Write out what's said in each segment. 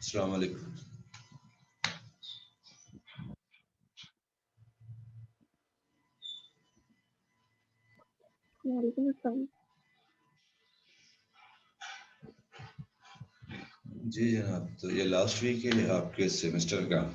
السلام علیکم. وعلیکم السلام. جی جناب، تو یہ لاسٹ ویک ہے آپ کے سیمسٹر کا.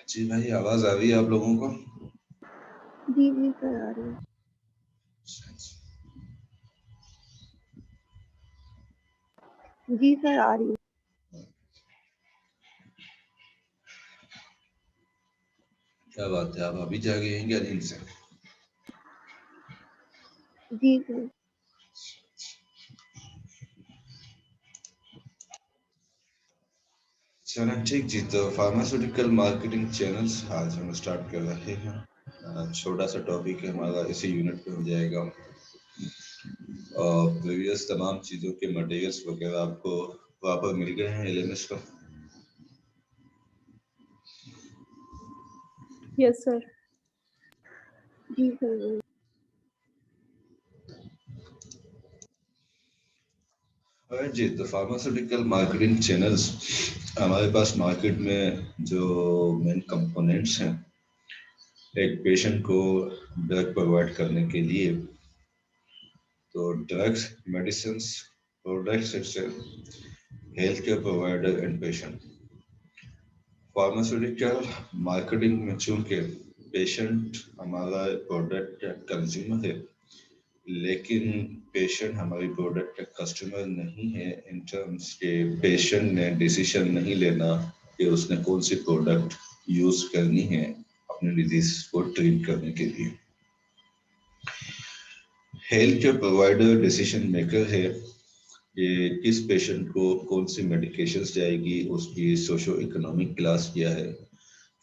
جی بھائی، آواز آ رہی ہے آپ لوگوں کو؟ جی جی سر آ رہی ہے. جی سر آ رہی ہے. کیا بات ہے، آپ ابھی جاگے ہیں کیا نیند سے؟ جی سر. چلیں ٹھیک جی. تو فارماسیوٹیکل مارکیٹنگ چینلز آج ہم اسٹارٹ کر رہے ہیں. چھوٹا سا ٹاپک ہے ہمارا، اسی یونٹ پہ ہو جائے گا. اور پریویس تمام چیزوں کے مٹیریلس وغیرہ آپ کو وہاں پر مل گئے ہیں LMS پر. یس سر. جی سر. جی تو فارماسیوٹیکل مارکیٹنگ چینلز ہمارے پاس مارکیٹ میں جو مین کمپوننٹس ہیں ایک پیشنٹ کو ڈرگ پرووائڈ کرنے کے لیے. تو drugs, medicines, products, health care provider and patient. Pharmaceutical marketing میں چونکہ پیشنٹ ہمارا پروڈکٹ کنزیومر ہے، لیکن پیشنٹ ہماری پروڈکٹ کا کسٹمر نہیں ہے. ان ٹرمس کے پیشنٹ نے ڈیسیشن نہیں لینا کہ اس نے کون سی پروڈکٹ یوز کرنی ہے اپنے ڈیزیز کو ٹریٹ کرنے کے لیے. Health care provider decision maker ہے کہ کس پیشنٹ کو کون سی میڈیکیشنز جائے گی، اس کی سوشو اکنامک کلاس کیا ہے،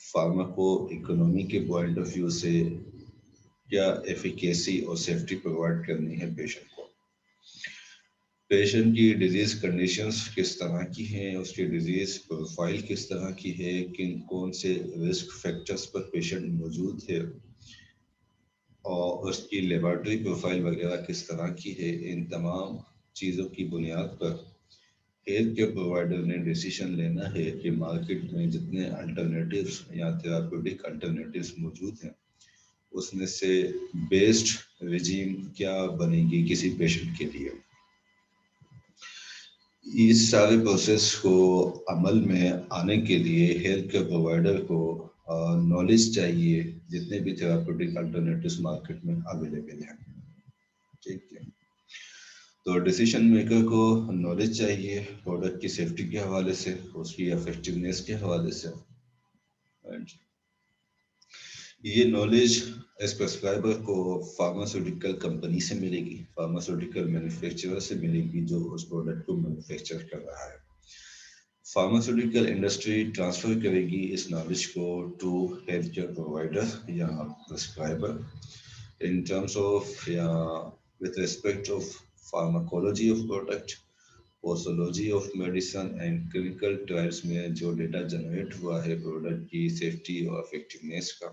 فارماکو اکنامی کے پوائنٹ آف ویو سے کیا ایفیکیسی اور سیفٹی پرووائڈ کرنی ہے پیشنٹ کو. پیشنٹ کی ڈیزیز کنڈیشنز کس طرح کی ہیں، اس کی ڈیزیز پروفائل کس طرح کی ہے، کون سے رسک فیکٹرز پر پیشنٹ موجود ہے، اور اس کی لیبارٹری پروفائل وغیرہ کس طرح کی ہے. ان تمام چیزوں کی بنیاد پر ہیلتھ کیئر پرووائڈر نے ڈیسیشن لینا ہے کہ مارکیٹ میں جتنے الٹرنیٹیوز یا تھراپیوٹک الٹرنیٹیوز موجود ہیں اس میں سے بیسڈ رجیم کیا بنے گی کسی پیشنٹ کے لیے. اس سارے پروسیس کو عمل میں آنے کے لیے ہیلتھ کیئر پرووائڈر کو نالج چاہیے جتنے بھی تھراپیوٹک الٹرنیٹیوز مارکیٹ میں اویلیبل ہیں. ٹھیک ہے. تو ڈیسیشن میکر کو نالج چاہیے پروڈکٹ کی سیفٹی کے حوالے سے، اس کی افیکٹونیس کے حوالے سے. یہ نالج اس پرسکرائبر کو فارماسیوٹیکل کمپنی سے ملے گی، فارماسیوٹیکل مینوفیکچرر سے ملے گی جو اس پروڈکٹ کو مینوفیکچر کر رہا ہے. فارماسیوٹیکل انڈسٹری ٹرانسفر کرے گی اس نالج کو ٹو ہیلتھ کیئر پرووائڈر یا پرسکرائبر in terms of with respect of pharmacology of product, posology of medicine and clinical trials میں جو ڈیٹا جنریٹ ہوا ہے پروڈکٹ کی سیفٹی اور افیکٹونیس کا،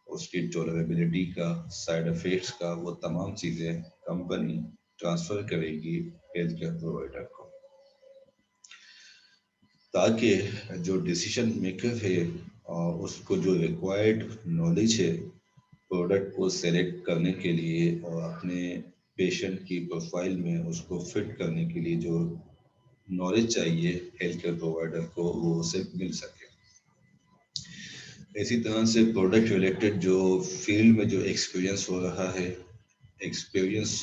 اس کی ٹولریبلٹی کا، سائڈ افیکٹس کا، وہ تمام چیزیں کمپنی ٹرانسفر کرے گی ہیلتھ کیئر پرووائڈر کو، تاکہ جو ڈیسیشن میکر ہے اور اس کو جو ریکوائرڈ نالج ہے پروڈکٹ کو سلیکٹ کرنے کے لیے اور اپنے پیشنٹ کی پروفائل میں اس کو فٹ کرنے کے لیے جو نالج چاہیے ہیلتھ کیئر پرووائڈر کو وہ اسے مل سکے. اسی طرح سے پروڈکٹ ریلیٹڈ جو فیلڈ میں جو ایکسپیرینس ہو رہا ہے، ایکسپیرینس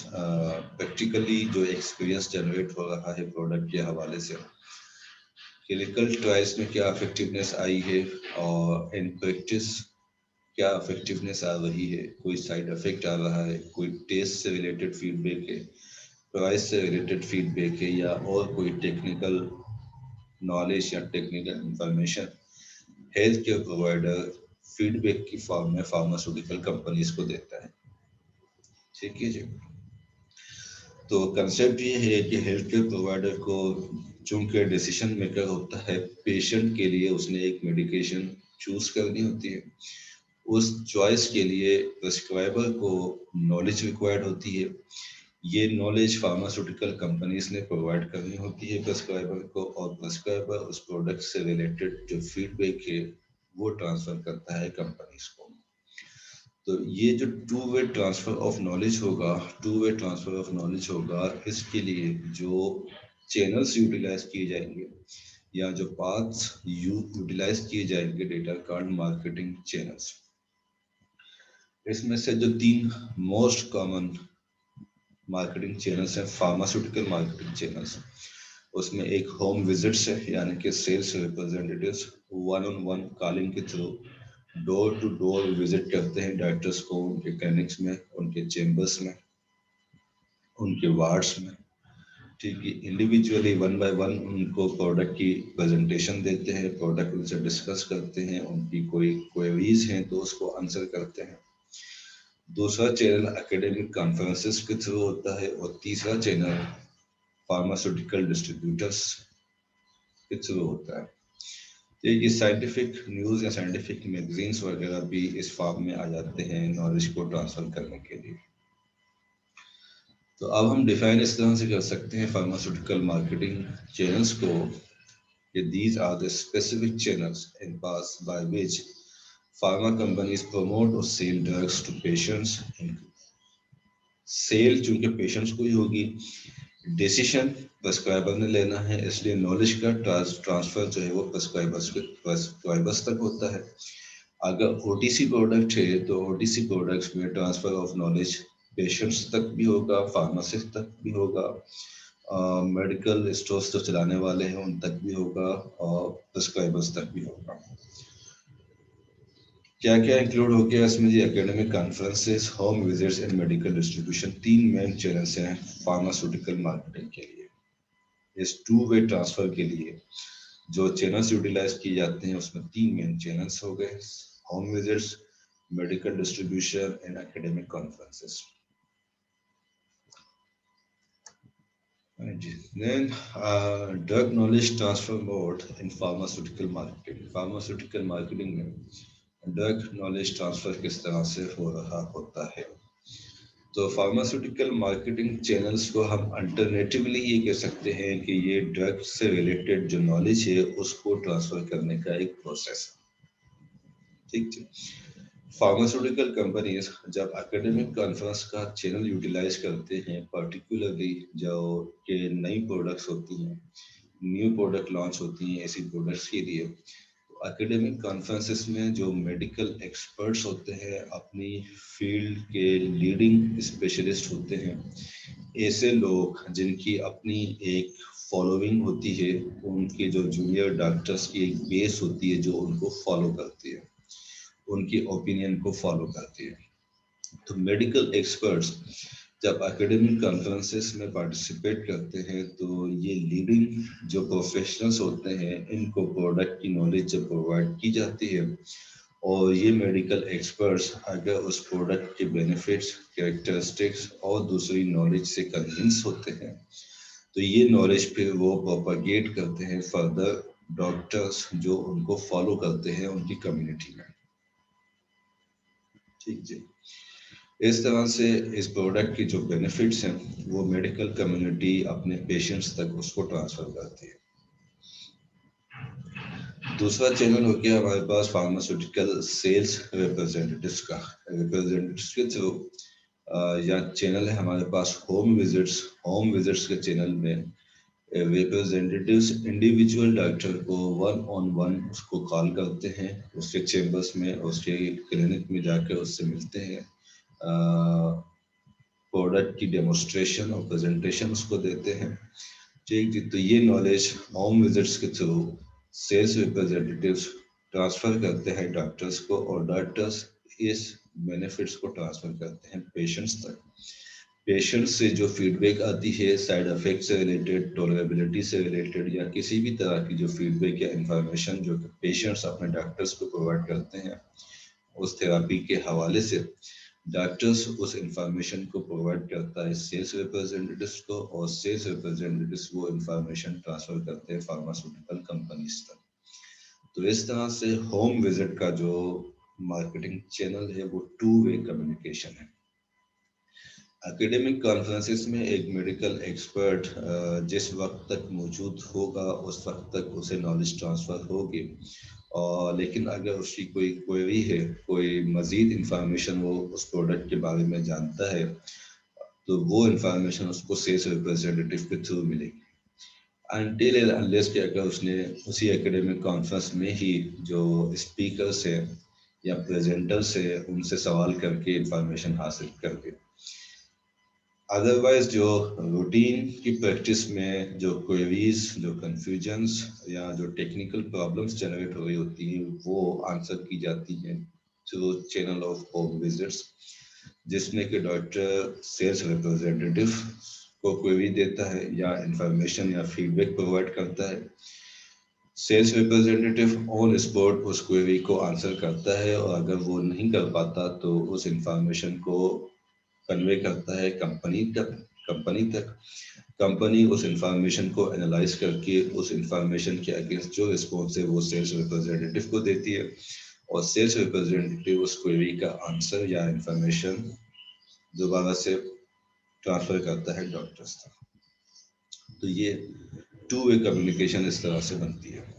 پریکٹیکلی جو ایکسپیرینس جنریٹ ہو رہا ہے پروڈکٹ کے حوالے سے، کلینکل ٹرائلس میں کیا افیکٹونیس آئی ہے اور ان پریکٹس کیا افیکٹونیس آ رہی ہے، کوئی سائڈ افیکٹ آ رہا ہے، کوئی ٹیسٹ سے ریلیٹڈ فیڈ بیک ہے، پرائس سے ریلیٹڈ فیڈ بیک ہے، یا اور کوئی ٹیکنیکل نالج یا technical information health care provider feedback کی فارم میں فارماسیوٹیکل کمپنیز کو دیتا ہے. ٹھیک ہے جی. تو کنسیپٹ یہ ہے کہ ہیلتھ کیئر پرووائڈر کو چونکہ ڈیسیشن میکر ہوتا ہے، پیشنٹ کے لیے اس نے ایک میڈیکیشن چوز کرنی ہوتی ہے. اس چوائس کے لیے پرسکرائبر کو نالج ریکوائرڈ ہوتی ہے. یہ نالج فارماسیوٹیکل کمپنیز نے پرووائڈ کرنی ہوتی ہے پرسکرائبر کو، اور پرسکرائبر اس پروڈکٹ سے ریلیٹڈ جو فیڈ بیک ہے وہ ٹرانسفر کرتا ہے کمپنیز کو. تو یہ جو two way transfer of knowledge ہوگا، اس کے لیے جو چینلز یوٹیلائز کیے جائیں گے یا جو پاتھس یوٹیلائز کیے جائیں گے ڈیٹا کارڈ مارکیٹنگ چینلز، اس میں سے جو 3 موسٹ کامن مارکیٹنگ چینلز ہیں فارماسیوٹیکل مارکیٹنگ چینلز، اس میں ایک ہوم وزٹس ہے، یعنی کہ سیلس ریپرزینٹیوز 1-on-1 کالنگ کے through door to door visit کرتے ہیں ڈاکٹرز کو، ان کے کلینکس میں، ان کے چیمبرس میں، ان کے وارڈس میں. ٹھیک ہے. انڈیویجولی 1 by 1 ان کو پروڈکٹ کی پریزنٹیشن دیتے ہیں، پروڈکٹ ان سے ڈسکس کرتے ہیں، ان کی کوئی کوئریز ہیں تو اس کو آنسر کرتے ہیں. دوسرا چینل اکیڈیمک کانفرنسز کے تھرو ہوتا ہے، اور تیسرا چینل فارماسیوٹیکل ڈسٹریبیوٹرس کے تھرو ہوتا ہے. یہ سائنٹیفک نیوز یا سائنٹیفک میگزینس وغیرہ بھی اس فارم میں آ جاتے ہیں نالج کو ٹرانسفر کرنے کے لیے. تو اب ہم ڈیفائن اس طرح سے کر سکتے ہیں فارماسیوٹیکل مارکیٹنگ چینلز کو کہ these are the specific channels in pass by which pharma companies promote or sell drugs to patients. Sale چونکہ پیشنٹس کو ہی ہوگی، ڈیسیشن پرسکرائبر نے لینا ہے، اس لیے نالج کا ٹرانسفر جو ہے وہ پرسکرائبرس تک ہوتا ہے. اگر او ٹی سی پروڈکٹ ہے تو او ٹی سی پروڈکٹس میں ٹرانسفر آف نالج پیشنٹس تک بھی ہوگا، فارماسسٹ تک بھی ہوگا، میڈیکل اسٹورز جو چلانے والے ہیں ان تک بھی ہوگا، اور پرسکرائبرس تک بھی ہوگا. کیا کیا انکلوڈ ہو گیا اس میں جی؟ Academic conferences, home visits and medical distribution. 3 main channels ہیں فارماسیوٹیکل مارکیٹنگ کے لیے. اس ٹو وے ٹرانسفر کے لیے جو چینلز یوٹیلائز کیے جاتے ہیں اس میں 3 مین چینلز ہو گئے: home visits, medical distribution and academic conferences. Then drug knowledge transfer mode in pharmaceutical marketing. Pharmaceutical marketing میں ڈرگ نالج ٹرانسفر کس طرح سے ہو رہا ہوتا ہے؟ تو فارماسیوٹیکل مارکیٹنگ چینلز کو ہم الٹرنیٹیولی یہ کہہ سکتے ہیں کہ یہ ڈرگ سے ریلیٹڈ جو نالج ہے اس کو ٹرانسفر کرنے کا ایک پروسیس ہے. ٹھیک ہے. فارماسیوٹیکل کمپنیز جب اکیڈمک کانفرنس کا چینل یوٹیلائز کرتے ہیں، پرٹیکولرلی جو کہ نئی پروڈکٹس ہوتی ہیں، نیو پروڈکٹ لانچ ہوتی ہیں ایسی پروڈکٹس کے لیے، اکیڈمک کانفرنسز میں جو میڈیکل ایکسپرٹس ہوتے ہیں، اپنی فیلڈ کے لیڈنگ اسپیشلسٹ ہوتے ہیں، ایسے لوگ جن کی اپنی ایک فالوئنگ ہوتی ہے، ان کے جو جونیئر ڈاکٹرس کی ایک بیس ہوتی ہے جو ان کو فالو کرتی ہے، ان کی اوپینین کو فالو کرتی ہے. تو میڈیکل ایکسپرٹس جب اکیڈمک کانفرنسز میں پارٹیسپیٹ کرتے ہیں تو یہ لیڈنگ جو پروفیشنلز ہوتے ہیں ان کو پروڈکٹ کی نالج جب پرووائڈ کی جاتی ہے، اور یہ میڈیکل ایکسپرٹس اگر اس پروڈکٹ کے بینیفٹس، کریکٹرسٹکس اور دوسری نالج سے کنونس ہوتے ہیں تو یہ نالج پھر وہ پروپاگیٹ کرتے ہیں فردر ڈاکٹرز جو ان کو فالو کرتے ہیں ان کی کمیونٹی میں. ٹھیک جی. اس طرح سے اس پروڈکٹ کی جو بینیفٹس ہیں وہ میڈیکل کمیونٹی اپنے پیشنٹس تک اس کو ٹرانسفر کرتی ہے. دوسرا چینل ہو گیا ہمارے پاس فارماسیوٹیکل سیلس ریپرزینٹیوز کا. ریپرزینٹیوز کے تھرو یا چینل ہے ہمارے پاس ہوم وزٹس. ہوم وزٹس کے چینل میں ریپرزینٹیوز انڈیویجول ڈاکٹر کو 1-on-1 اس کو کال کرتے ہیں، اس کے چیمبرس میں، اس کے کلینک میں جا کے اس سے ملتے ہیں، پروڈکٹ کی ڈیمونسٹریشن اور پریزنٹیشن اس کو دیتے ہیں. ٹھیک جی. تو یہ نالج ہوم وزٹس کے تھرو سیلس ریپرزینٹیوز ٹرانسفر کرتے ہیں ڈاکٹرس کو، اور ڈاکٹرس اس بینیفٹس کو ٹرانسفر کرتے ہیں پیشنٹس تک. پیشنٹ سے جو فیڈ بیک آتی ہے سائیڈ افیکٹ سے ریلیٹڈ، ٹولریبلٹی سے ریلیٹڈ، یا کسی بھی طرح کی جو فیڈ بیک یا انفارمیشن جو پیشنٹس اپنے ڈاکٹرس کو پرووائڈ کرتے ہیں، اس تھراپی کے حوالے سے ڈاکٹرز اس انفارمیشن کو پرووائڈ کرتا ہے سیلس ریپرزینٹیوز کو، اور سیلس ریپرزینٹیوز وہ انفارمیشن ٹرانسفر کرتے ہیں فارماسیوٹیکل کمپنیز تک۔ تو اس طرح سے ہوم وزٹ کا جو مارکیٹنگ چینل ہے وہ 2 وے کمیونیکیشن ہے۔ اکیڈیمک کانفرنسز میں ایک میڈیکل ایکسپرٹ جس وقت تک موجود ہوگا اس وقت تک اسے نالج ٹرانسفر ہوگی، اور لیکن اگر اس کی کوئی کوئری ہے، کوئی مزید انفارمیشن وہ اس پروڈکٹ کے بارے میں جانتا ہے، تو وہ انفارمیشن اس کو سیلس ریپرزینٹیو کے تھرو ملے گی، انٹل اینڈ انلیس کہ اگر اس نے اسی اکیڈیمک کانفرنس میں ہی جو اسپیکرس ہیں یا پریزنٹرس ہیں ان سے سوال کر کے انفارمیشن حاصل کر کے۔ ادروائز جو روٹین کی پریکٹس میں جو کوئریز، جو کنفیوژنس یا جو ٹیکنیکل پرابلمس جنریٹ ہو رہی ہوتی ہیں وہ آنسر کی جاتی ہیں through channel of home visits, جس میں کہ ڈاکٹر سیلس ریپرزینٹیو کو کوئری دیتا ہے یا انفارمیشن یا فیڈ بیک پرووائڈ کرتا ہے۔ سیلس ریپرزینٹیو آن اسپاٹ اس کوئری کو آنسر کرتا ہے، اور اگر وہ نہیں کر پاتا تو اس انفارمیشن کو کنوے کرتا ہے کمپنی تک۔ کمپنی اس انفارمیشن کو انالائز کر کے اس انفارمیشن کے اگینسٹ جو رسپانس ہے وہ سیلس ریپرزینٹیو کو دیتی ہے، اور سیلس ریپرزینٹیو اس کوئری کا آنسر یا انفارمیشن دوبارہ سے ٹرانسفر کرتا ہے ڈاکٹرز تک۔ تو یہ 2 وے کمیونیکیشن اس طرح سے بنتی ہے۔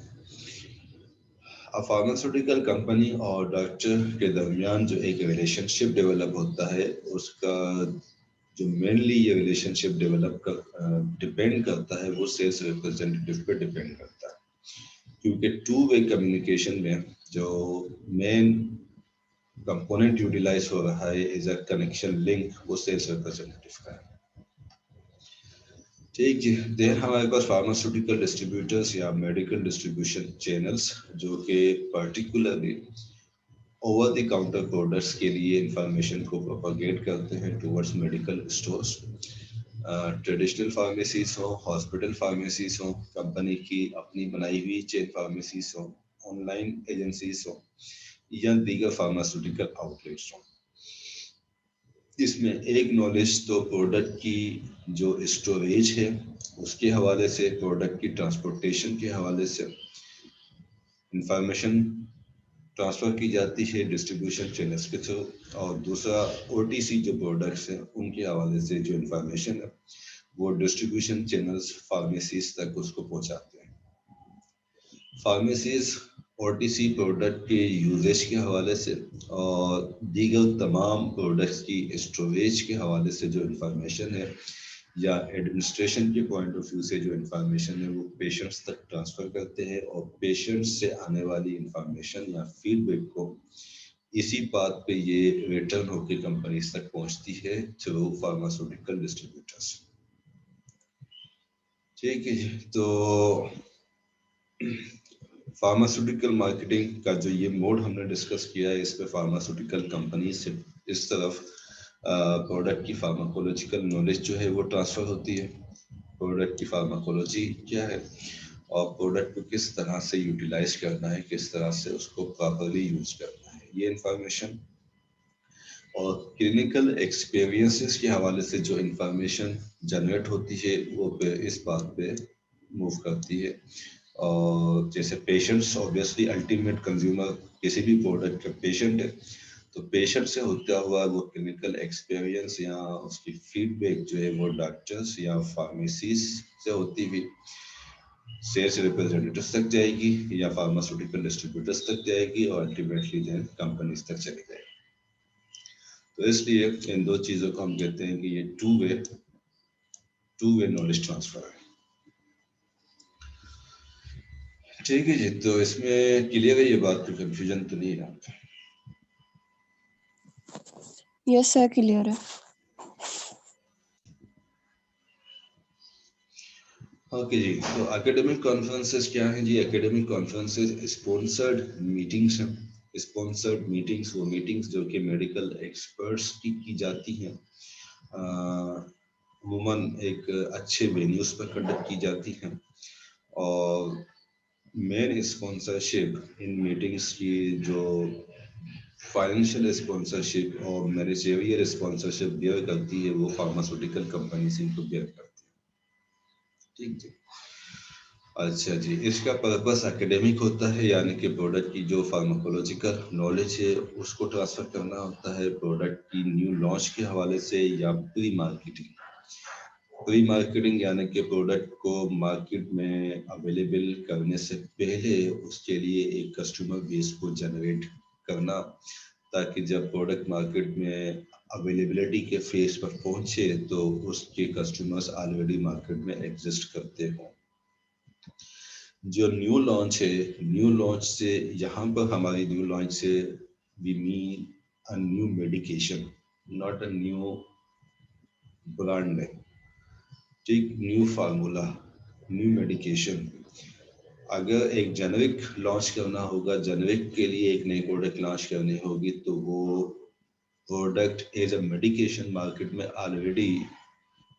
فارماسیوٹیکل کمپنی اور ڈاکٹر کے درمیان جو ایک ریلیشن شپ ڈیولپ ہوتا ہے، اس کا جو مینلی یہ ریلیشن شپ ڈپینڈ کرتا ہے وہ سیلس ریپرزینٹیو پہ ڈپینڈ کرتا ہے، کیونکہ 2 وے کمیونیکیشن میں جو مین کمپوننٹ یوٹیلائز ہو رہا ہے ایز اے کنیکشن لنک وہ سیلس ریپرزینٹیو کا ہے۔ ٹھیک جی، دین ہمارے پاس فارماسیوٹیکل ڈسٹریبیوٹرس یا میڈیکل ڈسٹریبیوشن چینلس جو کہ particularly over the counter products کے لیے انفارمیشن کو پروپاگیٹ کرتے ہیں towards medical stores, traditional pharmacies ہوں، ہاسپٹل فارمیسیز ہوں، کمپنی کی اپنی بنائی ہوئی چین فارمیسیز ہوں، آن لائن ایجنسیز ہوں یا دیگر فارماسیوٹیکل آؤٹلیٹس ہوں۔ اس میں ایک نالج تو پروڈکٹ کی جو اسٹوریج ہے اس کے حوالے سے، پروڈکٹ کی ٹرانسپورٹیشن کے حوالے سے انفارمیشن ٹرانسفر کی جاتی ہے ڈسٹریبیوشن چینلز کے تھرو، اور دوسرا OTC جو پروڈکٹس ہیں ان کے حوالے سے جو انفارمیشن ہے وہ ڈسٹریبیوشن چینلز فارمیسیز تک اس کو پہنچاتے ہیں۔ فارمیسیز OTC پروڈکٹ کے یوزیج کے حوالے سے اور دیگر تمام پروڈکٹس کی اسٹوریج کے حوالے سے جو انفارمیشن ہے یا ایڈمنسٹریشن کے پوائنٹ آف ویو سے جو انفارمیشن ہے وہ پیشنٹس تک ٹرانسفر کرتے ہیں، اور پیشنٹس سے آنے والی انفارمیشن یا فیڈ بیک کو اسی بات پہ یہ ریٹرن ہو کے کمپنیز تک پہنچتی ہے تھرو فارماسیوٹیکل ڈسٹریبیوٹرس۔ ٹھیک ہے جی، تو فارماسیوٹیکل مارکیٹنگ کا جو یہ موڈ ہم نے ڈسکس کیا ہے، اس پہ فارماسیوٹیکل کمپنیز سے اس طرف پروڈکٹ کی فارماکولوجیکل نالج جو ہے وہ ٹرانسفر ہوتی ہے، پروڈکٹ کی فارماکولوجی کیا ہے اور پروڈکٹ کو کس طرح سے یوٹیلائز کرنا ہے، کس طرح سے اس کو پراپرلی یوز کرنا ہے، یہ انفارمیشن، اور کلینکل ایکسپیرینسز کے حوالے سے جو انفارمیشن جنریٹ ہوتی ہے وہ اس بات پہ موو کرتی ہے، اور جیسے پیشنٹس اوبیسلی الٹیمیٹ کنزیومر کسی بھی پروڈکٹ کا پیشنٹ ہے، تو پیشنٹ سے ہوتا ہوا وہ کلینکل ایکسپیرینس یا اس کی فیڈ بیک جو ہے وہ ڈاکٹرز یا فارمیسیز سے ہوتی ہوئی سیلس ریپرزینٹیوز تک جائے گی یا فارماسیوٹیکل ڈسٹریبیوٹرز تک جائے گی، اور الٹیمیٹلی دین کمپنیز تک چلی جائے گی۔ تو اس لیے ان دو چیزوں کو ہم کہتے ہیں کہ یہ 2 وے نالج ٹرانسفر ہے۔ ٹھیک ہے جی، تو اس میں کلیئر ہے یہ بات، کوئی کنفیوژن تو نہیں ہے؟ یس سر، کلیئر ہے۔ اوکے جی، تو اکیڈمک کانفرنسز کیا ہیں جی؟ اکیڈمک کانفرنسز اسپانسرڈ میٹنگس ہیں۔ اسپانسرڈ میٹنگس وہ میٹنگس جو کہ میڈیکل ایکسپرٹس کی جاتی ہیں، عموماً ایک اچھے وینیوز پر کنڈکٹ کی جاتی ہیں، اور مین اسپانسرشپ ان میٹنگس کی جو فائنینشیل اسپانسرشپ اور مینیجریل اسپانسرشپ بیئر کرتی ہے وہ فارماسیوٹیکل کمپنی سے ان کو بیئر کرتی ہے. ٹھیک جی. اچھا جی، اس کا پرپس اکیڈیمک ہوتا ہے، یعنی کہ پروڈکٹ کی جو فارماکولوجیکل نالج ہے اس کو ٹرانسفر کرنا ہوتا ہے پروڈکٹ کی نیو لانچ کے حوالے سے، یا پری مارکیٹنگ. پری مارکیٹنگ یعنی کہ پروڈکٹ کو مارکیٹ میں اویلیبل کرنے سے پہلے اس کے لیے ایک کسٹمر بیس کو جنریٹ کرنا، تاکہ جب پروڈکٹ مارکیٹ میں اویلیبلٹی کے فیز پر پہنچے تو اس کے کسٹمرز آلریڈی مارکیٹ میں ایگزسٹ کرتے ہوں. جو نیو لانچ ہے، نیو لانچ سے یہاں پر ہماری نیو لانچ سے we mean a new medication, not a new brand name. ٹھیک، نیو فارمولا، نیو میڈیکیشن. اگر ایک جنرک لانچ کرنا ہوگا، جنرک کے لیے ایک نئی پروڈکٹ لانچ کرنی ہوگی، تو وہ product as a medication market میں آلریڈی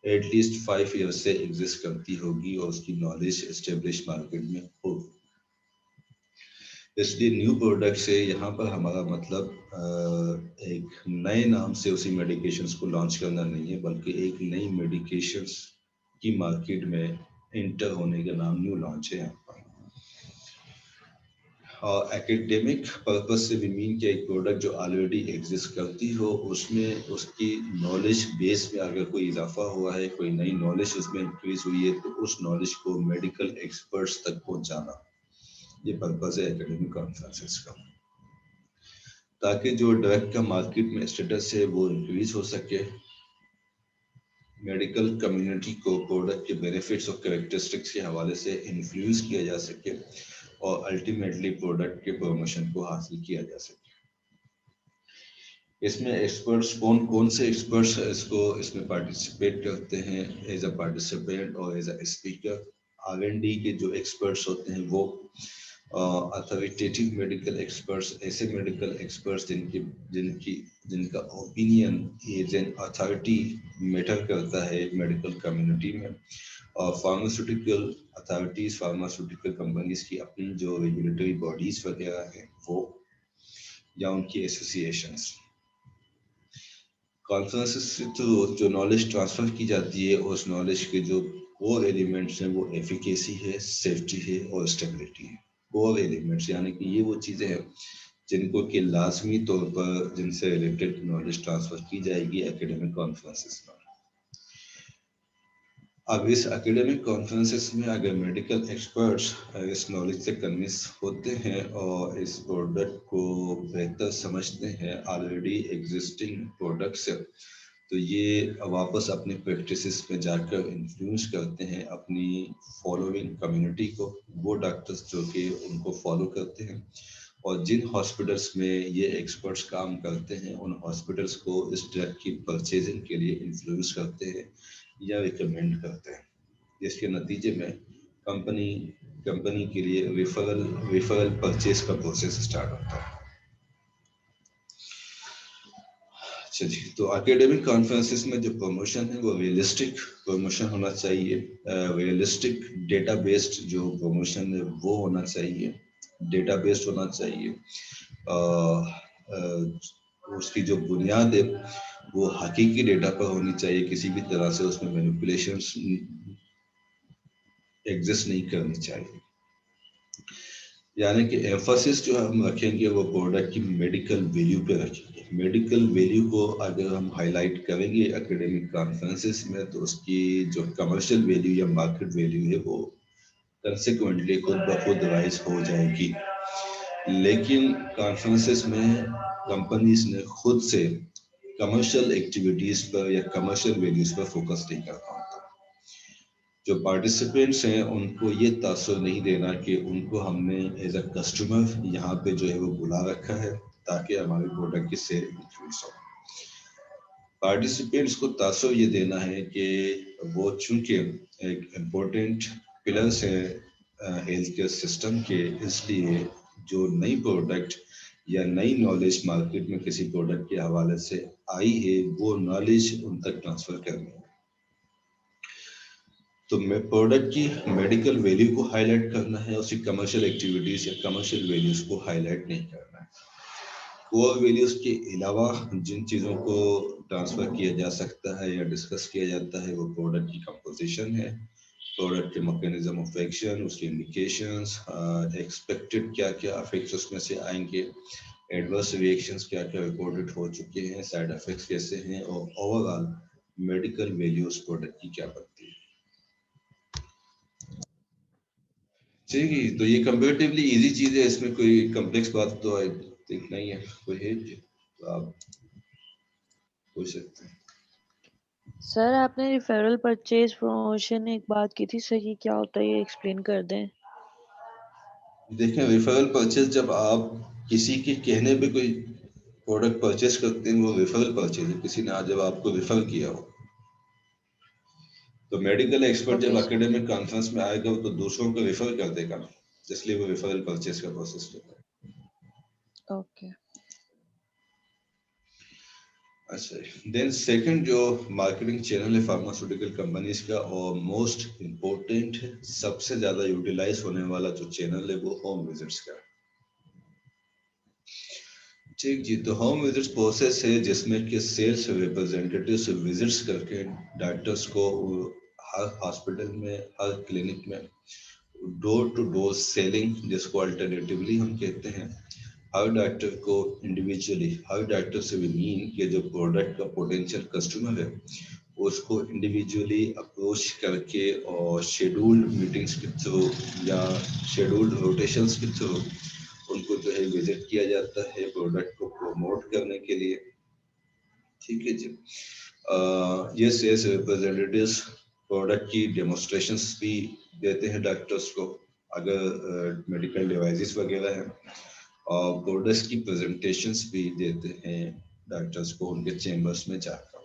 ایٹ لیسٹ 5 ایئر سے ایگزسٹ کرتی ہوگی اور اس کی نالج اسٹیبلش مارکیٹ میں ہوگی. اس لیے نیو پروڈکٹ سے یہاں پر ہمارا مطلب ایک نئے نام سے اسی میڈیکیشنز کو لانچ کرنا نہیں ہے، بلکہ ایک نئی میڈیکیشنز کی مارکیٹ میں انٹر ہونے کا نام نیو لانچ ہے. یہاں پر اور ایکیڈیمک پرپس سے بھی مین کہ ایک پروڈکٹ جو آلریڈی ایگزسٹ کرتی ہو، اس میں اس کی نالج بیس میں اگر کوئی اضافہ ہوا ہے، کوئی نئی نالج اس میں انکریز ہوئی ہے، تو اس نالج کو میڈیکل ایکسپرٹس تک پہنچانا، یہ پرپز ہے ایکیڈیمک کانفرنسز کا، تاکہ جو ڈرگ کا مارکیٹ میں اسٹیٹس ہے وہ انکریز ہو سکے، میڈیکل کمیونٹی کو پروڈکٹ کے بینیفٹس اور کریکٹرسٹکس کے حوالے سے انفلوئنس کیا جا سکے، اور الٹیمیٹلی پروڈکٹ کے پروموشن کو حاصل کیا جا سکے. اس میں ایکسپرٹس کون سے ایکسپرٹس اس میں پارٹیسپیٹ کرتے ہیں ایز اے پارٹیسپینٹ اور ایز اے اسپیکر. R&D کے جو ایکسپرٹس ہوتے ہیں وہ اتھارٹیٹیو میڈیکل ایکسپرٹس، ایسے میڈیکل ایکسپرٹس جن کا opinion as an authority matter کرتا ہے میڈیکل کمیونٹی میں. اور فارماسیوٹیکل اتھارٹیز، فارماسیوٹیکل کمپنیز کی اپنی جو ریگولیٹری باڈیز وغیرہ ہیں وہ، یا ان کی ایسوسیشنز. کانفرنسز سے جو نالج ٹرانسفر کی جاتی ہے، اس نالج کے جو کور ایلیمنٹس ہیں وہ ایفیکیسی ہے، سیفٹی ہے اور اسٹیبلٹی ہے. کور ایلیمنٹس یعنی کہ یہ وہ چیزیں ہیں جن کو کہ لازمی طور پر جن سے ریلیٹڈ نالج ٹرانسفر کی جائے گی ایکیڈیمک کانفرنسز میں. اب اس اکیڈیمک کانفرنسز میں اگر میڈیکل ایکسپرٹس اس نالج سے کنوینس ہوتے ہیں اور اس پروڈکٹ کو بہتر سمجھتے ہیں آلریڈی ایگزسٹنگ پروڈکٹ سے، تو یہ واپس اپنے پریکٹسز میں جا کر انفلوئنس کرتے ہیں اپنی فالوئنگ کمیونٹی کو، وہ ڈاکٹرز جو کہ ان کو فالو کرتے ہیں. اور جن ہاسپٹلس میں یہ ایکسپرٹس کام کرتے ہیں ان ہاسپٹلس کو اس ڈرگ کی پرچیزنگ کے لیے انفلوئنس کرتے ہیں یا ریکمینڈ کرتے ہیں، جس کے نتیجے میں کمپنی کے لیے ریفرل پرچیز کا پروسیس اسٹارٹ ہوتا ہے. اچھا جی، تو اکیڈیمک کانفرنسز میں جو پروموشن ہے وہ ریئلسٹک پروموشن ہونا چاہیے. ریئلسٹک ڈیٹا بیسڈ جو پروموشن ہے وہ ہونا چاہیے، ڈیٹا بیسڈ ہونا چاہیے. اس کی جو بنیاد ہے وہ حقیقی ڈیٹا پر ہونی چاہیے، کسی بھی طرح سے اس میں مینیپولیشنز ایگزسٹ نہیں کرنی چاہیے. یعنی کہ ایمفاسس جو ہم رکھیں گے وہ پروڈکٹ کی میڈیکل ویلیو پہ رکھیں گے. میڈیکل ویلیو کو اگر ہم ہائی لائٹ کریں گے اکیڈیمک کانفرنسز میں تو اس کی جو کمرشل ویلیو یا مارکیٹ ویلیو ہے وہ کنسیکوینٹلی خود بخود رائز ہو جائے گی. لیکن کانفرنسز میں کمپنیز نے خود سے کمرشل ایکٹیویٹیز پر یا کمرشل ویلیوز پر فوکس نہیں کرنا ہوتا. جو پارٹیسپینٹس ہیں ان کو یہ تاثر نہیں دینا کہ ان کو ہم نے ایز اے کسٹمر یہاں پہ جو ہے وہ بلا رکھا ہے تاکہ ہمارے پروڈکٹ کی سیل انکریز ہو. پارٹیسپینٹس کو تاثر یہ دینا ہے کہ وہ چونکہ ایک امپورٹنٹ پلرس ہے ہیلتھ کیئر سسٹم کے، اس لیے جو نئی پروڈکٹ یا نئی نالج مارکیٹ میں کسی پروڈکٹ کے حوالے سے آئی ہے وہ نالج ان تک ٹرانسفر کرنی ہے. تو پروڈکٹ کی میڈیکل ویلیو کو ہائی لائٹ کرنا ہے، اسی کمرشل ایکٹیویٹیز یا کمرشل ویلیوز کو ہائی لائٹ نہیں کرنا ہے. کور ویلیوز کے علاوہ جن چیزوں کو ٹرانسفر کیا جا سکتا ہے یا ڈسکس کیا جاتا ہے وہ پروڈکٹ کی کمپوزیشن ہے، پروڈکٹ کے میکینزم آف ایکشن، اس کی انڈیکیشنز، ایکسپیکٹڈ کیا کیا افیکٹس اس میں سے آئیں گے، ایڈورس ریئیکشنز کیا کیا رپورٹڈ ہو چکے ہیں، سائیڈ افیکٹس کیسے ہیں، اور over all medical values product کی کیا بنتی ہے. ٹھیک ہے، تو یہ کمپیریٹیولی ایزی چیز ہے، اس میں کوئی کمپلیکس بات تو آئی تھنک نہیں ہے. کوئی ہے تو آپ پوچھ سکتے ہیں. سر آپ نے ریفرل پرچیز پروموشن ایک بات کی تھی، صحیح کیا ہوتا ہے یہ ایکسپلین کر دیں. دیکھیں ریفرل پرچیز جب آپ کسی کے کہنے پہ کوئی پروڈکٹ پرچیز کرتے ہیں وہ ریفرل پرچیز ہے. کسی نے آج جب آپ کو ریفر کیا ہو تو میڈیکل ایکسپرٹ جب اوکے سر. اکیڈمک کانفرنس میں آئے گا تو دوسروں کو ریفر کر دے گا، اس لیے وہ ریفرل پرچیز کا پروسیس ہوتا ہے. اوکے. اچھا، دین سیکنڈ جو مارکیٹنگ چینل ہے فارماسیوٹیکل کمپنیز کا اور موسٹ امپورٹنٹ ہے، سب سے زیادہ یوٹیلائز ہونے والا جو چینل ہے وہ ہوم وزٹس کا. ٹھیک جی، تو ہوم وزٹس پروسیس ہے جس میں کہ سیلس ریپرزینٹیٹیو سے وزٹس کر کے ڈاکٹرس کو ہر ہاسپٹل میں ہر کلینک میں ڈور ٹو ڈور سیلنگ، جس کو الٹرنیٹیولی ہم کہتے ہیں، ہر ڈاکٹر کو انڈیویجولی، ہر ڈاکٹر سے بھی مین کہ جو پروڈکٹ کا پوٹینشیل کسٹمر ہے اس کو انڈیویجولی اپروچ کر کے اور شیڈولڈ میٹنگس کے تھرو یا شیڈولڈ روٹیشنس کے تھرو ان کو جو ہے وزٹ کیا جاتا ہے پروڈکٹ کو پروموٹ کرنے کے لیے. ٹھیک ہے جی. یہ سیلس ریپرزینٹیوز پروڈکٹ کی ڈیمونسٹریشنس بھی دیتے ہیں ڈاکٹرس کو اگر میڈیکل ڈیوائسز وغیرہ ہیں، اور پروڈکٹس کی پریزنٹیشنس بھی دیتے ہیں ڈاکٹرس کو ان کے چیمبرس میں جا کر.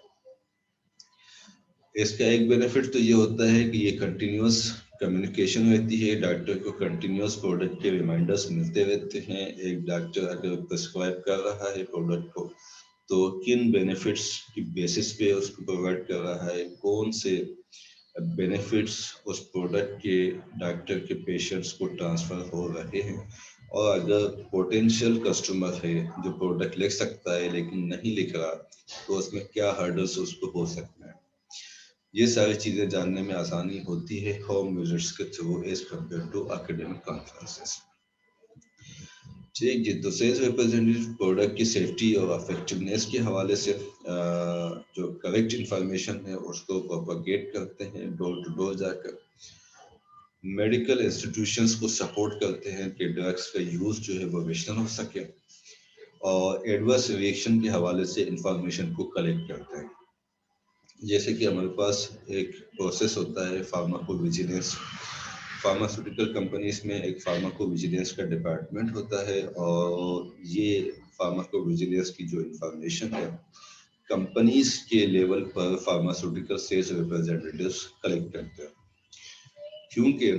اس کا ایک بینیفٹ تو یہ ہوتا ہے کہ یہ کنٹینیوس کمیونیکیشن رہتی ہے، ڈاکٹر کو کنٹینیوس پروڈکٹ کے ریمائنڈرس ملتے رہتے ہیں. ایک ڈاکٹر اگر پرسکرائب کر رہا ہے پروڈکٹ کو تو کن بینیفٹس کی بیسس پہ اس کو پرووائڈ کر رہا ہے، کون سے بینیفٹس اس پروڈکٹ کے ڈاکٹر کے پیشنٹس کو ٹرانسفر ہو رہے ہیں، اور اگر پوٹینشیل کسٹمر ہے جو پروڈکٹ لکھ سکتا ہے لیکن نہیں لکھ رہا تو اس میں کیا ہرڈلس اس کو ہو سکتے ہیں. یہ ساری چیزیں جاننے میں آسانی ہوتی ہے ہوم وزٹس کے through as compare to academic conferences. ٹھیک جی، تو سیلس ریپرزینٹیو پروڈکٹ کی سیفٹی اور افیکٹونیس کے حوالے سے جو کریکٹ انفارمیشن ہے اس کو پروپیگیٹ کرتے ہیں ڈور ٹو ڈور جا کر. میڈیکل انسٹیٹیوشنس کو سپورٹ کرتے ہیں کہ ڈرگس کا یوز جو ہے وہ ریشنل ہو سکے، اور ایڈورس ریئیکشن کے حوالے سے انفارمیشن کو کلیکٹ کرتے ہیں. جیسے کہ ہمارے پاس ایک پروسیس ہوتا ہے فارماکو ویجیلنس. فارماسیوٹیکل کمپنیز میں ایک فارماکو ویجیلنس کا ڈپارٹمنٹ ہوتا ہے، اور یہ فارماکو ویجیلنس کی جو انفارمیشن ہے کمپنیز کے لیول پر فارماسیوٹیکل سیلس ریپرزینٹیوز کلیکٹ کرتے ہیں. کیونکہ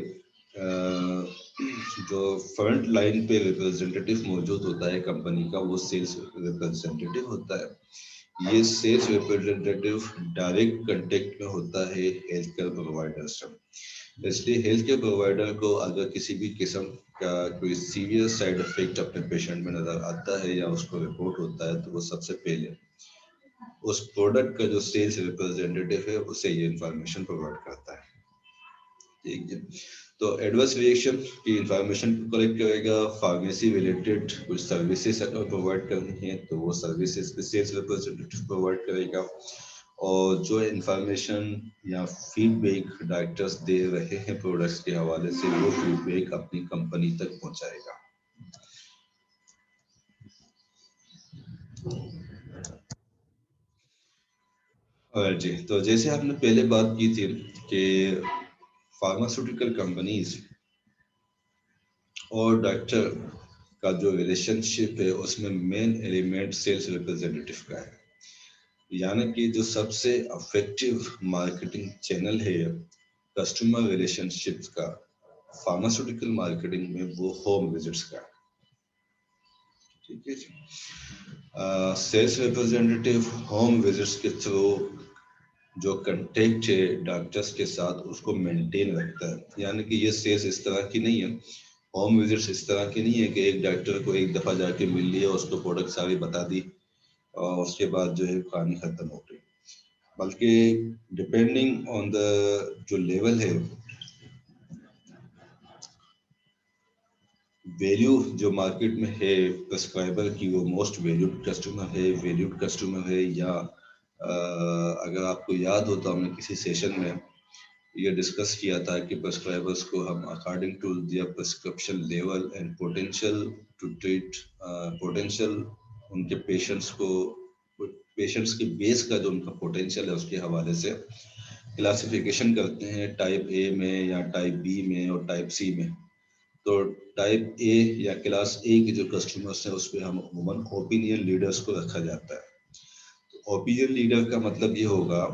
جو فرنٹ لائن پہ ریپرزینٹیٹیو موجود ہوتا ہے کمپنی کا وہ سیلس ریپرزینٹیٹیو ہوتا ہے. یہ سیلس ریپرزینٹیٹیو ڈائریکٹ کنٹیکٹ میں ہوتا ہے ہیلتھ کیئر پرووائڈر سے. اس لیے ہیلتھ کیئر پرووائڈر کو اگر کسی بھی قسم کا کوئی سیریس سائیڈ افیکٹ اپنے پیشنٹ میں نظر آتا ہے یا اس کو رپورٹ ہوتا ہے تو وہ سب سے پہلے اس پروڈکٹ کا جو سیلس ریپرزینٹیٹیو ہے اسے یہ انفارمیشن پرووائڈ کرتا ہے. ٹھیک ہے، تو ایڈورس ریئیکشن کی انفارمیشن کو کلیکٹ کرے گا. فارمیسی ریلیٹڈ کچھ سروسز اگر پرووائڈ کرنی ہے تو وہ سروسز کے سیلس ریپرزینٹیٹیو پرووائڈ کرے گا، اور جو انفارمیشن یا فیڈ بیک ڈاکٹرز دے رہے ہیں پروڈکٹس کے حوالے سے وہ فیڈ بیک اپنی کمپنی تک پہنچائے گا. اور جی، تو جیسے آپ نے پہلے بات کی تھی کہ فارماسیوٹیکل کمپنیز اور ڈاکٹر کا جو ریلیشن شپ ہے اس میں مین ایلیمنٹ سیلس ریپرزینٹیٹیو کا ہے. یعنی کہ جو سب سے افیکٹو مارکیٹنگ چینل ہے کسٹمر ریلیشن شپ کا فارماسیوٹیکل مارکیٹنگ میں وہ ہوم وزٹس کا. ٹھیک ہے جی، سیلس ریپرزینٹیٹیو ہوم وزٹس کے تھرو جو کنٹیکٹ ہے ڈاکٹرس کے ساتھ اس کو مینٹین رکھتا ہے. یعنی کہ یہ سیلس اس طرح کی نہیں ہے ہوم وزٹس اس طرح کے نہیں ہے کہ ایک ڈاکٹر کو ایک دفعہ جا کے مل لیا, اس کو پروڈکٹ ساری بتا دی اور اس کے بعد جو ہے کہانی ختم ہو گئی, بلکہ ڈپینڈنگ آن دا جو لیول ہے, ویلیو جو مارکیٹ میں ہے پرسکرائبر کی, وہ موسٹ ویلیوڈ کسٹمر ہے یا اگر آپ کو یاد ہو تو ہم نے کسی سیشن میں یہ ڈسکس کیا تھا کہ پرسکرائبرس کو ہم according to their prescription level and potential to treat potential ان کے پیشنٹس کے بیس کا جو ان کا پوٹینشیل ہے اس کے حوالے سے کلاسیفیکیشن کرتے ہیں ٹائپ اے میں یا ٹائپ بی میں اور ٹائپ سی میں. تو ٹائپ اے یا کلاس اے کے جو کسٹمرس ہیں اس پہ ہم عموماً اوپینین لیڈرس کو رکھا جاتا ہے. اوپینین لیڈر کا مطلب یہ ہوگا